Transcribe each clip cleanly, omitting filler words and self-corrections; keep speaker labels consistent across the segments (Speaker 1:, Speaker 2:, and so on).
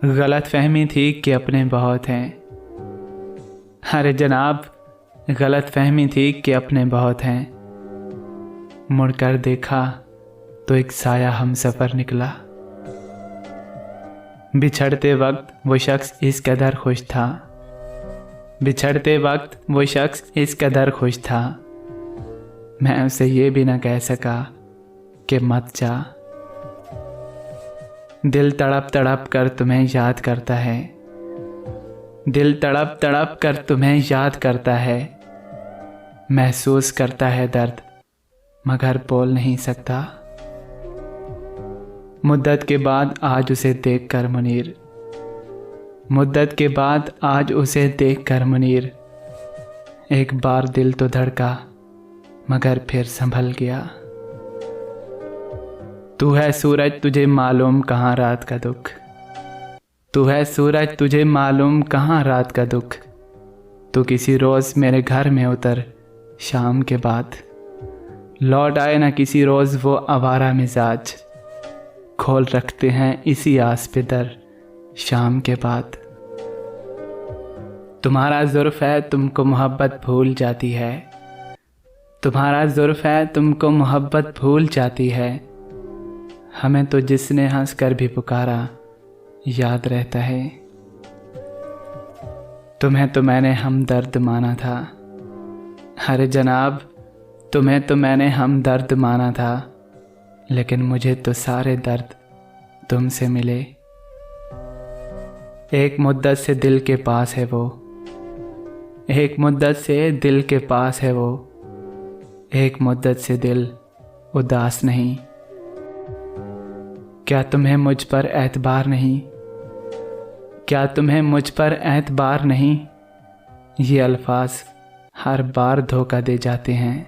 Speaker 1: गलत फहमी थी कि अपने बहुत हैं। अरे जनाब, गलत फहमी थी कि अपने बहुत हैं। मुड़कर देखा तो एक साया हम सफ़र निकला। बिछड़ते वक्त वो शख्स इस कदर खुश था, बिछड़ते वक्त वो शख्स इस कदर खुश था। मैं उसे ये भी न कह सका कि मत जा। दिल तड़प तड़प कर तुम्हें याद करता है, दिल तड़प तड़प कर तुम्हें याद करता है। महसूस करता है दर्द मगर बोल नहीं सकता। मुद्दत के बाद आज उसे देख कर मुनीर, मुद्दत के बाद आज उसे देख कर मुनीर। एक बार दिल तो धड़का मगर फिर संभल गया। तू है सूरज तुझे मालूम कहाँ रात का दुख, तू है सूरज तुझे मालूम कहाँ रात का दुख। तू किसी रोज़ मेरे घर में उतर शाम के बाद, लौट आए ना किसी रोज़ वो आवारा मिजाज। खोल रखते हैं इसी आस पे दर शाम के बाद। तुम्हारा जुर्फ है तुमको मोहब्बत भूल जाती है, तुम्हारा जुर्फ है तुमको मोहब्बत भूल जाती है। हमें तो जिसने हंस कर भी पुकारा याद रहता है। तुम्हें तो मैंने हमदर्द माना था, अरे जनाब तुम्हें तो मैंने हमदर्द माना था। लेकिन मुझे तो सारे दर्द तुमसे मिले। एक मुद्दत से दिल के पास है वो, एक मुद्दत से दिल के पास है वो। एक मुद्दत से दिल उदास नहीं। क्या तुम्हें मुझ पर एतबार नहीं, क्या तुम्हें मुझ पर एतबार नहीं। ये अल्फाज हर बार धोखा दे जाते हैं।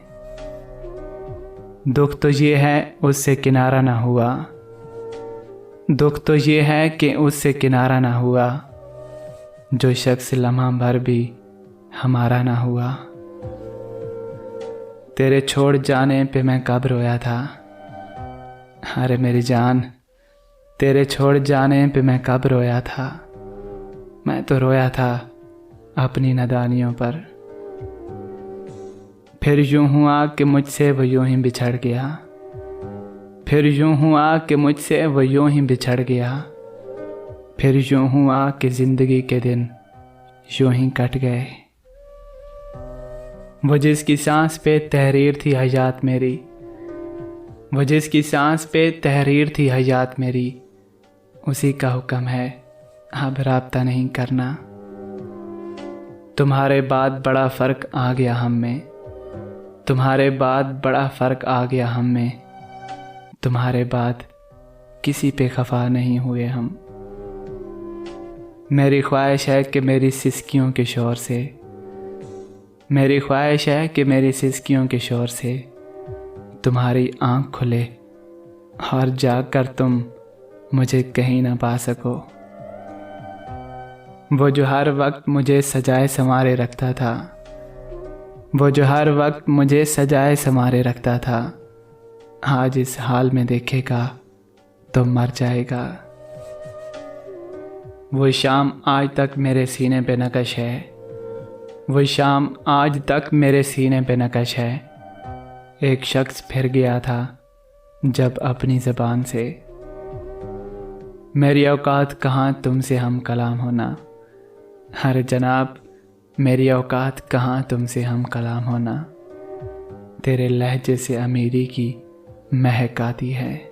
Speaker 1: दुख तो ये है उससे किनारा ना हुआ, दुख तो ये है कि उससे किनारा ना हुआ। जो शख्स लम्हा भर भी हमारा ना हुआ। तेरे छोड़ जाने पे मैं कब रोया था, अरे मेरी जान तेरे छोड़ जाने पे मैं कब रोया था। मैं तो रोया था अपनी नादानियों पर। फिर यूं हुआ कि मुझसे वो यूं ही बिछड़ गया, फिर यूं हुआ कि मुझसे वो यूं ही बिछड़ गया। फिर यूं हुआ कि ज़िंदगी के दिन यूं ही कट गए। वो जिसकी सांस पे तहरीर थी हयात मेरी, वो जिसकी सांस पे तहरीर थी हयात मेरी। उसी का हुक्म है अब राब्ता नहीं करना। तुम्हारे बाद बड़ा फ़र्क आ गया हम में, तुम्हारे बाद बड़ा फ़र्क आ गया हम में। तुम्हारे बाद किसी पे खफा नहीं हुए हम। मेरी ख्वाहिश है कि मेरी सिसकियों के शोर से, मेरी ख्वाहिश है कि मेरी सिसकियों के शोर से तुम्हारी आँख खुले और जाकर तुम मुझे कहीं ना पा सको। वो जो हर वक्त मुझे सजाए संवारे रखता था, वो जो हर वक्त मुझे सजाए संवारे रखता था। आज इस हाल में देखेगा तो मर जाएगा। वो शाम आज तक मेरे सीने पे नक्श है, वो शाम आज तक मेरे सीने पे नक्श है। एक शख्स फिर गया था जब अपनी ज़बान से। मेरी औकात कहाँ तुमसे हम कलाम होना, अरे जनाब मेरी औकात कहाँ तुमसे हम कलाम होना। तेरे लहजे से अमीरी की महक आती है।